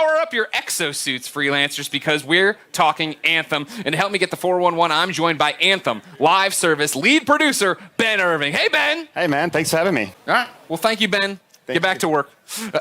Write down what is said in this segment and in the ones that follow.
Power up your exosuits, freelancers, because we're talking Anthem. And to help me get the 411, I'm joined by Anthem live service lead producer, Ben Irving. Hey, Ben. Hey, man. Thanks for having me. All right. Well, thank you, Ben. Thank Get back you. to work.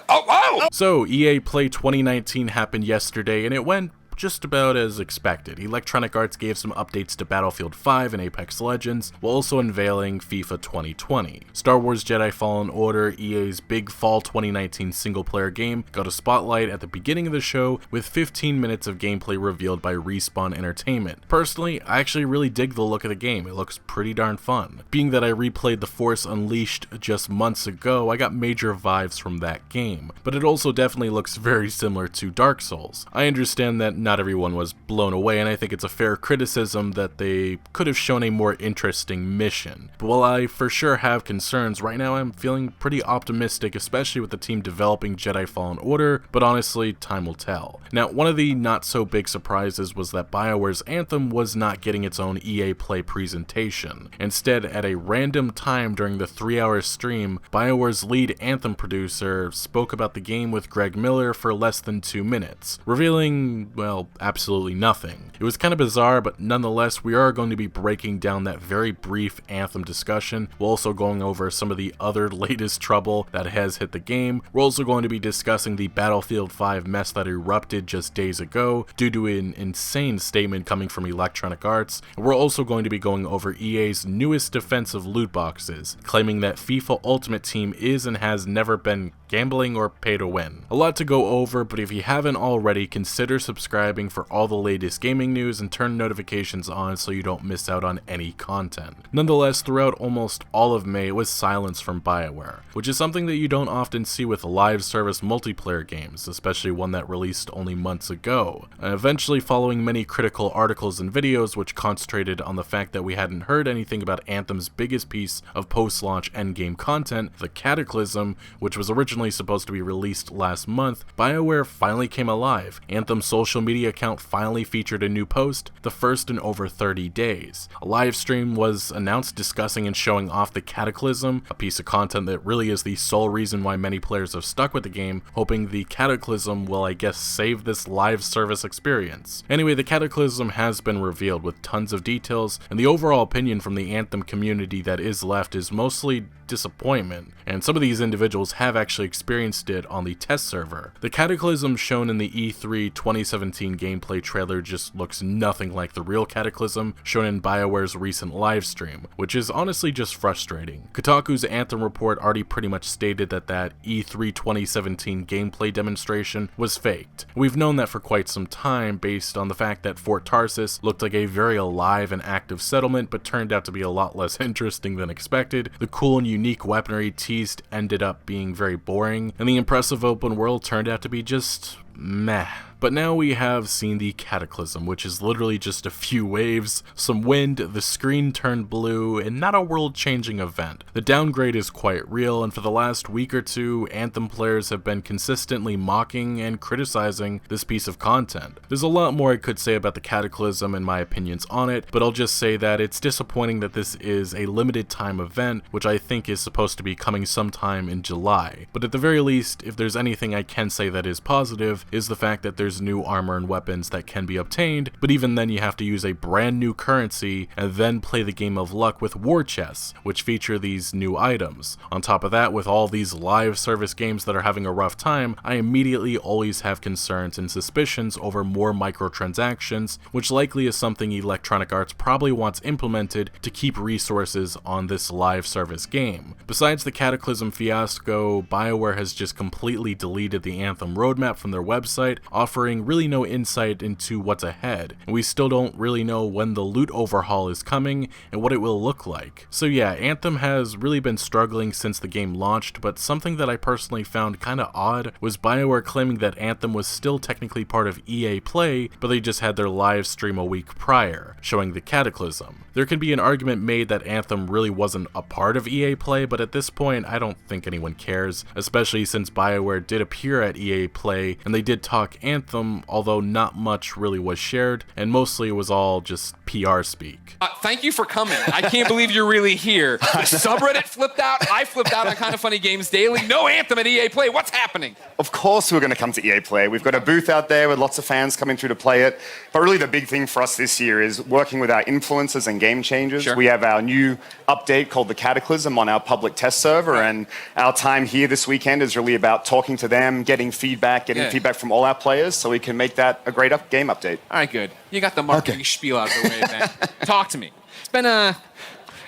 Oh! So, EA Play 2019 happened yesterday, and it went just about as expected. Electronic Arts gave some updates to Battlefield 5 and Apex Legends, while also unveiling FIFA 2020. Star Wars Jedi Fallen Order, EA's big fall 2019 single-player game, got a spotlight at the beginning of the show, with 15 minutes of gameplay revealed by Respawn Entertainment. Personally, I actually really dig the look of the game. It looks pretty darn fun. Being that I replayed The Force Unleashed just months ago, I got major vibes from that game, but it also definitely looks very similar to Dark Souls. I understand that not everyone was blown away, and I think it's a fair criticism that they could have shown a more interesting mission. But while I for sure have concerns, right now I'm feeling pretty optimistic, especially with the team developing Jedi Fallen Order, but honestly, time will tell. Now, one of the not so big surprises was that BioWare's Anthem was not getting its own EA Play presentation. Instead, at a random time during the 3-hour stream, BioWare's lead Anthem producer spoke about the game with Greg Miller for less than 2 minutes, revealing, well, absolutely nothing. It was kind of bizarre, but nonetheless, we are going to be breaking down that very brief Anthem discussion. We're also going over some of the other latest trouble that has hit the game. We're also going to be discussing the Battlefield 5 mess that erupted just days ago due to an insane statement coming from Electronic Arts. And we're also going to be going over EA's newest defensive loot boxes, claiming that FIFA Ultimate Team is and has never been gambling or pay to win. A lot to go over, but if you haven't already, consider subscribing for all the latest gaming news and turn notifications on so you don't miss out on any content. Nonetheless, throughout almost all of May, it was silence from BioWare, which is something that you don't often see with live service multiplayer games, especially one that released only months ago. And eventually, following many critical articles and videos which concentrated on the fact that we hadn't heard anything about Anthem's biggest piece of post-launch endgame content, the Cataclysm, which was originally supposed to be released last month, BioWare finally came alive. Anthem's social media account finally featured a new post, the first in over 30 days. A live stream was announced discussing and showing off the Cataclysm, a piece of content that really is the sole reason why many players have stuck with the game, hoping the Cataclysm will, I guess, save this live service experience. Anyway, the Cataclysm has been revealed with tons of details, and the overall opinion from the Anthem community that is left is mostly disappointment, and some of these individuals have actually experienced it on the test server. The Cataclysm shown in the E3 2017 gameplay trailer just looks nothing like the real Cataclysm shown in BioWare's recent livestream, which is honestly just frustrating. Kotaku's Anthem report already pretty much stated that E3 2017 gameplay demonstration was faked. We've known that for quite some time based on the fact that Fort Tarsis looked like a very alive and active settlement, but turned out to be a lot less interesting than expected. The cool and unique weaponry teased ended up being very boring, and the impressive open world turned out to be just meh. But now we have seen the Cataclysm, which is literally just a few waves, some wind, the screen turned blue, and not a world-changing event. The downgrade is quite real, and for the last week or two, Anthem players have been consistently mocking and criticizing this piece of content. There's a lot more I could say about the Cataclysm and my opinions on it, but I'll just say that it's disappointing that this is a limited time event, which I think is supposed to be coming sometime in July. But at the very least, if there's anything I can say that is positive, is the fact that there's new armor and weapons that can be obtained, but even then you have to use a brand new currency and then play the game of luck with war chests, which feature these new items. On top of that, with all these live service games that are having a rough time, I immediately always have concerns and suspicions over more microtransactions, which likely is something Electronic Arts probably wants implemented to keep resources on this live service game. Besides the Cataclysm fiasco, BioWare has just completely deleted the Anthem roadmap from their website, offering really no insight into what's ahead, and we still don't really know when the loot overhaul is coming and what it will look like. So yeah, Anthem has really been struggling since the game launched, but something that I personally found kinda odd was BioWare claiming that Anthem was still technically part of EA Play, but they just had their live stream a week prior, showing the Cataclysm. There can be an argument made that Anthem really wasn't a part of EA Play, but at this point I don't think anyone cares, especially since BioWare did appear at EA Play and they did talk Anthem, although not much really was shared, and mostly it was all just PR speak. Thank you for coming. I can't believe you're really here. The subreddit flipped out. I flipped out on Kind of Funny Games Daily. No Anthem at EA Play. What's happening? Of course we're going to come to EA Play. We've got a booth out there with lots of fans coming through to play it. But really the big thing for us this year is working with our influencers and game changers. Sure. We have our new update called The Cataclysm on our public test server. And our time here this weekend is really about talking to them, getting feedback from all our players so we can make that a great game update. All right, good. You got the marketing spiel out of the way, man. Talk to me. It's been a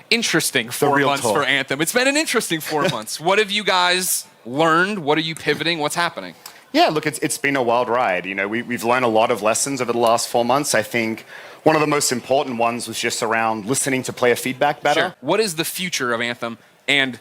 interesting 4 months for Anthem. It's been an interesting 4 months. What have you guys learned? What are you pivoting? What's happening? Yeah, look, it's been a wild ride. You know, we've learned a lot of lessons over the last 4 months. I think one of the most important ones was just around listening to player feedback better. Sure. What is the future of Anthem? And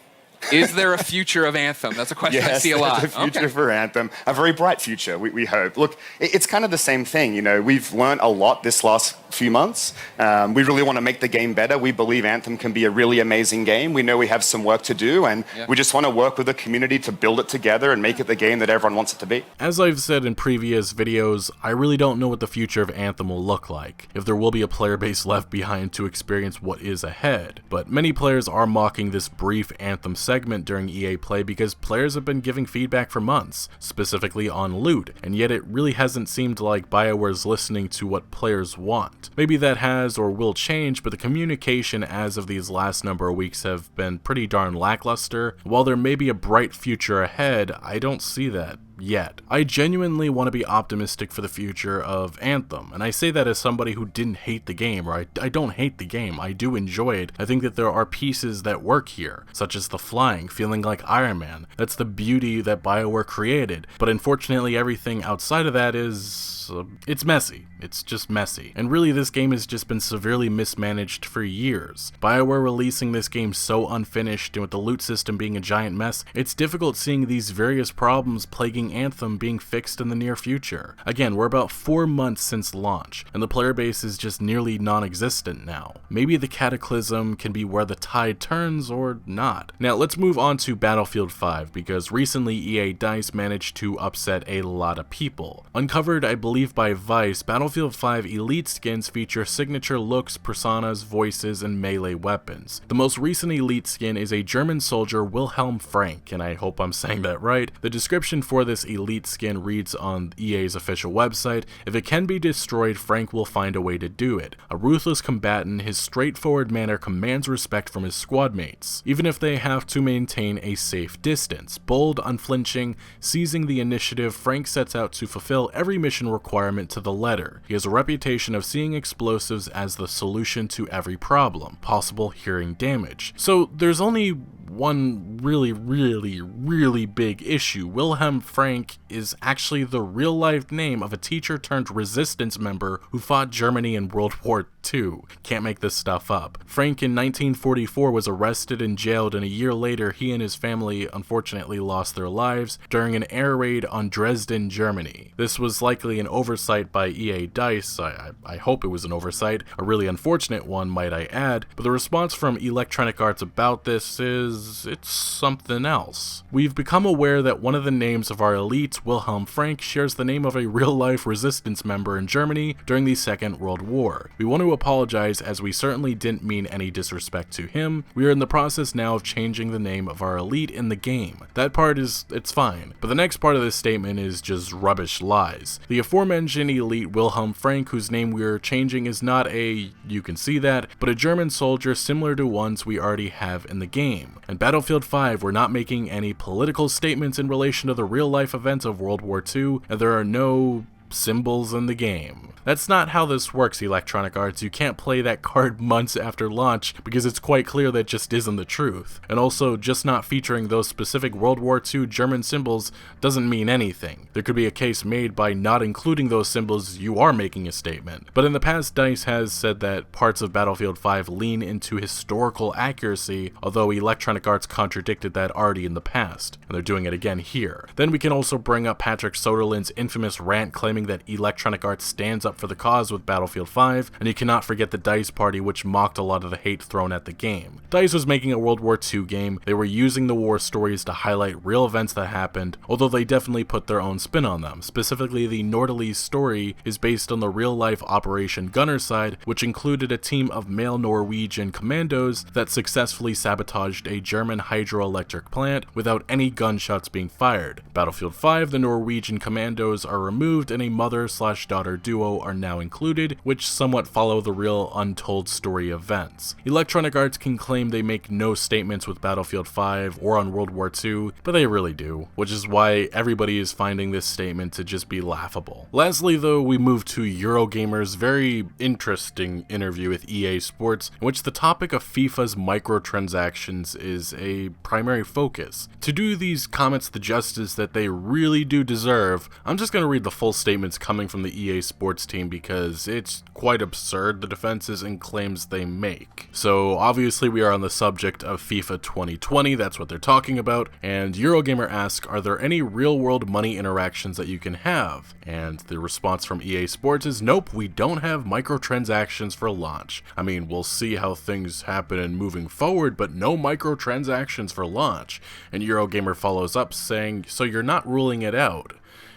is there a future of Anthem? That's a question I see a lot. Yes, there's a future for Anthem. A very bright future, we hope. Look, it's kind of the same thing. You know, we've learned a lot this last few months. We really want to make the game better. We believe Anthem can be a really amazing game. We know we have some work to do, and we just want to work with the community to build it together and make it the game that everyone wants it to be. As I've said in previous videos, I really don't know what the future of Anthem will look like, if there will be a player base left behind to experience what is ahead. But many players are mocking this brief Anthem segment during EA Play because players have been giving feedback for months, specifically on loot, and yet it really hasn't seemed like BioWare's listening to what players want. Maybe that has or will change, but the communication as of these last number of weeks have been pretty darn lackluster. While there may be a bright future ahead, I don't see that yet. I genuinely want to be optimistic for the future of Anthem, and I say that as somebody who didn't hate the game, or I don't hate the game, I do enjoy it. I think that there are pieces that work here, such as the flying, feeling like Iron Man. That's the beauty that BioWare created, but unfortunately everything outside of that is it's messy. It's just messy. And really, this game has just been severely mismanaged for years. BioWare releasing this game so unfinished and with the loot system being a giant mess, it's difficult seeing these various problems plaguing Anthem being fixed in the near future. Again, we're about 4 months since launch, and the player base is just nearly non-existent now. Maybe the Cataclysm can be where the tide turns or not. Now, let's move on to Battlefield 5, because recently EA DICE managed to upset a lot of people. Uncovered, I believe, by Vice, Battlefield 5 Elite skins feature signature looks, personas, voices, and melee weapons. The most recent Elite skin is a German soldier, Wilhelm Frank, and I hope I'm saying that right. The description for this Elite skin reads on EA's official website: if it can be destroyed, Frank will find a way to do it. A ruthless combatant, his straightforward manner commands respect from his squad mates, even if they have to maintain a safe distance. Bold, unflinching, seizing the initiative, Frank sets out to fulfill every mission requirement to the letter. He has a reputation of seeing explosives as the solution to every problem, possible hearing damage. So there's only one really big issue. Wilhelm Frank is actually the real-life name of a teacher-turned-resistance member who fought Germany in World War II. Can't make this stuff up. Frank in 1944 was arrested and jailed, and a year later he and his family unfortunately lost their lives during an air raid on Dresden, Germany. This was likely an oversight by EA DICE. I hope it was an oversight, a really unfortunate one, might I add, but the response from Electronic Arts about this is it's something else. We've become aware that one of the names of our elite, Wilhelm Frank, shares the name of a real-life resistance member in Germany during the Second World War. We want to apologize, as we certainly didn't mean any disrespect to him. We are in the process now of changing the name of our elite in the game. That part it's fine, but the next part of this statement is just rubbish lies. The aforementioned elite Wilhelm Frank, whose name we're changing, is not a, you can see that, but a German soldier similar to ones we already have in the game. In Battlefield 5, we're not making any political statements in relation to the real-life events of World War II, and there are no symbols in the game. That's not how this works, Electronic Arts. You can't play that card months after launch because it's quite clear that just isn't the truth. And also, just not featuring those specific World War II German symbols doesn't mean anything. There could be a case made by not including those symbols you are making a statement. But in the past, DICE has said that parts of Battlefield 5 lean into historical accuracy, although Electronic Arts contradicted that already in the past, and they're doing it again here. Then we can also bring up Patrick Soderlund's infamous rant claiming confirming that Electronic Arts stands up for the cause with Battlefield 5, and you cannot forget the DICE party, which mocked a lot of the hate thrown at the game. DICE was making a World War II game. They were using the war stories to highlight real events that happened, although they definitely put their own spin on them. Specifically, the Nordalese story is based on the real-life Operation Gunnerside, which included a team of male Norwegian commandos that successfully sabotaged a German hydroelectric plant without any gunshots being fired. Battlefield 5, the Norwegian commandos are removed and a mother/daughter duo are now included, which somewhat follow the real untold story events. Electronic Arts can claim they make no statements with Battlefield 5 or on World War II, but they really do, which is why everybody is finding this statement to just be laughable. Lastly though, we move to Eurogamer's very interesting interview with EA Sports, in which the topic of FIFA's microtransactions is a primary focus. To do these comments the justice that they really do deserve, I'm just going to read the full statements coming from the EA Sports team because it's quite absurd, the defenses and claims they make. So obviously we are on the subject of FIFA 2020, that's what they're talking about, and Eurogamer asks, are there any real-world money interactions that you can have? And the response from EA Sports is, nope, we don't have microtransactions for launch. I mean, we'll see how things happen and moving forward, but no microtransactions for launch. And Eurogamer follows up saying, so you're not ruling it out?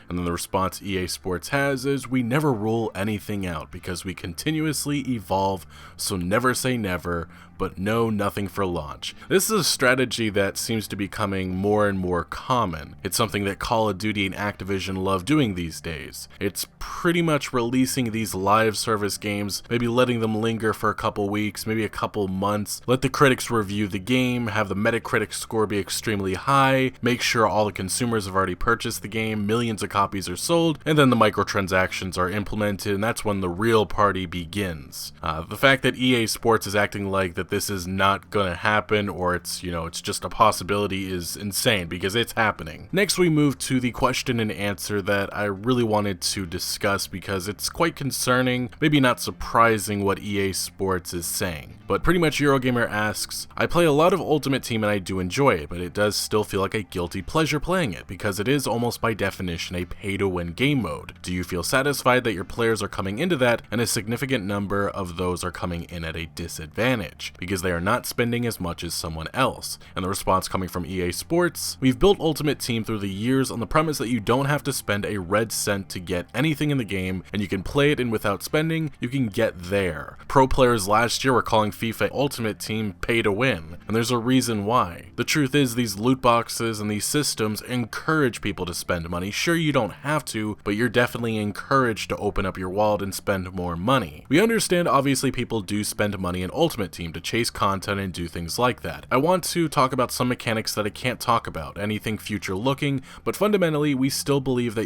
And then the response EA Sports has is, we never rule anything out because we continuously evolve, so never say never, but no, nothing for launch. This is a strategy that seems to be becoming more and more common. It's something that Call of Duty and Activision love doing these days. It's pretty much releasing these live service games, maybe letting them linger for a couple weeks, maybe a couple months, let the critics review the game, have the Metacritic score be extremely high, make sure all the consumers have already purchased the game, millions of copies are sold, and then the microtransactions are implemented, and that's when the real party begins. The fact that EA Sports is acting like that this is not gonna happen, or it's just a possibility, is insane because it's happening. Next we move to the question and answer that I really wanted to discuss because it's quite concerning, maybe not surprising what EA Sports is saying. But pretty much Eurogamer asks, I play a lot of Ultimate Team and I do enjoy it, but it does still feel like a guilty pleasure playing it because it is almost by definition a pay-to-win game mode. Do you feel satisfied that your players are coming into that and a significant number of those are coming in at a disadvantage because they are not spending as much as someone else? And the response coming from EA Sports, we've built Ultimate Team through the years on the premise that you don't have to spend a red cent to get anything in the game and you can play it, and without spending, you can get there. Pro players last year were calling FIFA Ultimate Team pay to win, and there's a reason why. The truth is these loot boxes and these systems encourage people to spend money. Sure, you don't have to, but you're definitely encouraged to open up your wallet and spend more money. We understand obviously people do spend money in Ultimate Team to chase content and do things like that. I want to talk about some mechanics that I can't talk about, anything future looking, but fundamentally we still believe that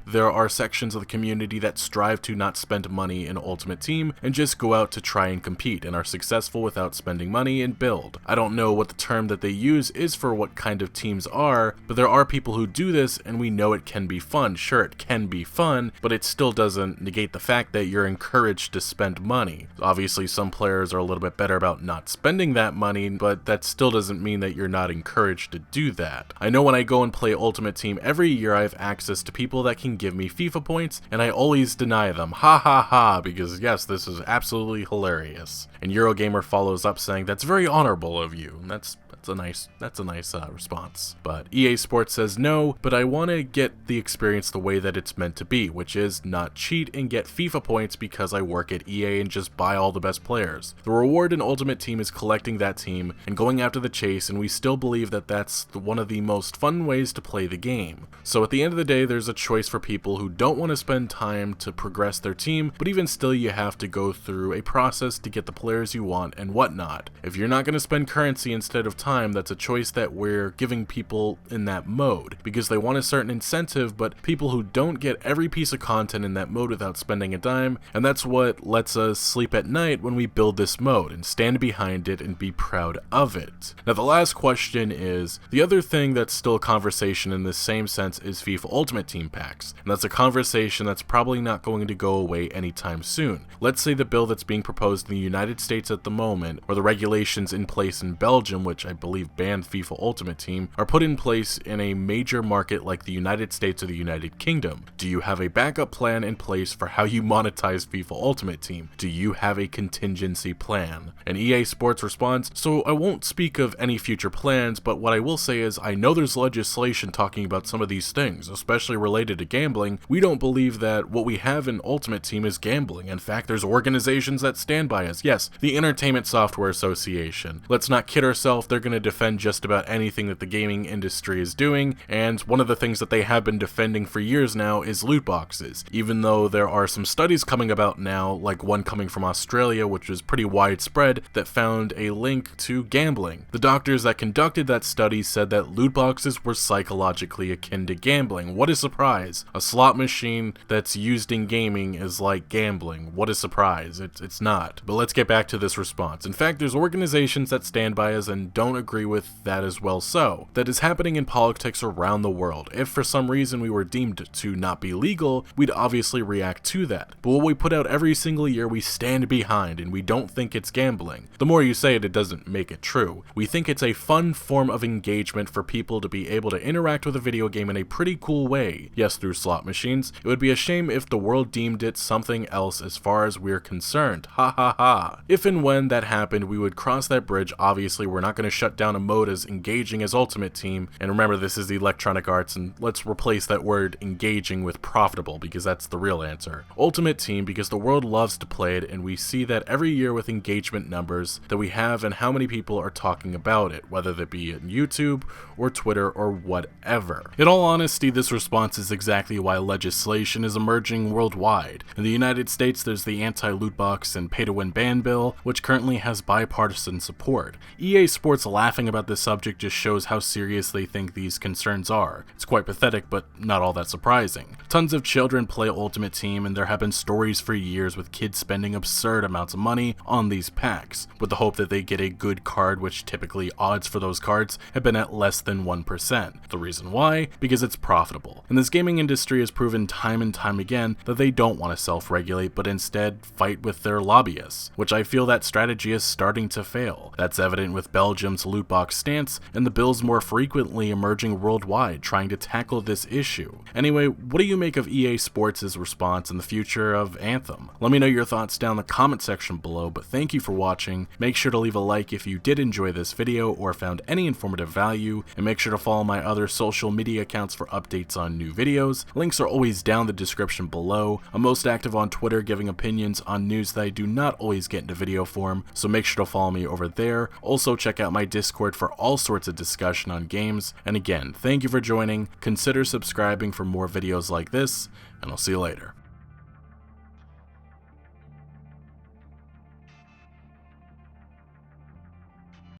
there are sections of the community that strive to not spend money in Ultimate Team and just go out to try and compete and are successful without spending money and build. I don't know what the term that they use is for what kind of teams are, but there are people who do this and we know it can be fun. Sure, it can be fun, but it still doesn't negate the fact that you're encouraged to spend money. Obviously some players are a little bit better about not spending that money, but that still doesn't mean that you're not encouraged to do that. I know when I go and play Ultimate Team every year I have access to people that can give me FIFA points and I always deny them. Ha ha ha, because yes, this is absolutely hilarious. And Eurogamer follows up saying, that's very honorable of you. And that's a nice response. But EA Sports says no, but I want to get the experience the way that it's meant to be, which is not cheat and get FIFA points because I work at EA and just buy all the best players. The reward in Ultimate Team is collecting that team and going after the chase, and we still believe that that's one of the most fun ways to play the game. So at the end of the day, there's a choice for people who don't want to spend time to progress their team, but even still you have to go through a process to get the players you want and whatnot. If you're not going to spend currency instead of time, that's a choice that we're giving people in that mode because they want a certain incentive, but people who don't get every piece of content in that mode without spending a dime, and that's what lets us sleep at night when we build this mode and stand behind it and be proud of it. Now the last question is, the other thing that's still a conversation in this same sense is FIFA Ultimate Team packs, and that's a conversation that's probably not going to go away anytime soon. Let's say the bill that's being proposed in the United States at the moment, or the regulations in place in Belgium, which I believe banned FIFA Ultimate Team, are put in place in a major market like the United States or the United Kingdom? Do you have a backup plan in place for how you monetize FIFA Ultimate Team? Do you have a contingency plan? And EA Sports responds, so I won't speak of any future plans, but what I will say is I know there's legislation talking about some of these things, especially related to gambling. We don't believe that what we have in Ultimate Team is gambling. In fact, there's organizations that stand by us. Yes, the Entertainment Software Association. Let's not kid ourselves, they're going to defend just about anything that the gaming industry is doing, and one of the things that they have been defending for years now is loot boxes, even though there are some studies coming about now, like one coming from Australia, which is pretty widespread, that found a link to gambling. The doctors that conducted that study said that loot boxes were psychologically akin to gambling. What a surprise. A slot machine that's used in gaming is like gambling. What a surprise. It's not. But let's get back to this response. In fact, there's organizations that stand by us and don't agree with that as well. So, that is happening in politics around the world. If for some reason we were deemed to not be legal, we'd obviously react to that. But what we put out every single year, we stand behind, and we don't think it's gambling. The more you say it, it doesn't make it true. We think it's a fun form of engagement for people to be able to interact with a video game in a pretty cool way. Yes, through slot machines. It would be a shame if the world deemed it something else as far as we're concerned. Ha ha ha. If and when that happened, we would cross that bridge. Obviously, we're not going to shut down a mode as engaging as Ultimate Team. And remember, this is Electronic Arts, and let's replace that word engaging with profitable, because that's the real answer. Ultimate Team, because the world loves to play it, and we see that every year with engagement numbers that we have and how many people are talking about it, whether that be on YouTube or Twitter or whatever. In all honesty, this response is exactly why legislation is emerging worldwide. In the United States, there's the anti-loot box and pay-to-win ban bill, which currently has bipartisan support. EA Sports laughing about this subject just shows how serious they think these concerns are. It's quite pathetic, but not all that surprising. Tons of children play Ultimate Team, and there have been stories for years with kids spending absurd amounts of money on these packs, with the hope that they get a good card, which typically odds for those cards have been at less than 1%. The reason why? Because it's profitable. And this gaming industry has proven time and time again that they don't want to self-regulate, but instead fight with their lobbyists, which I feel that strategy is starting to fail. That's evident with Belgium's loot box stance, and the bills more frequently emerging worldwide trying to tackle this issue. Anyway, what do you make of EA Sports' response and the future of Anthem? Let me know your thoughts down in the comment section below, but thank you for watching. Make sure to leave a like if you did enjoy this video or found any informative value, and make sure to follow my other social media accounts for updates on new videos. Links are always down in the description below. I'm most active on Twitter, giving opinions on news that I do not always get into video form, so make sure to follow me over there. Also check out my Discord for all sorts of discussion on games. And again, thank you for joining. Consider subscribing for more videos like this, and I'll see you later.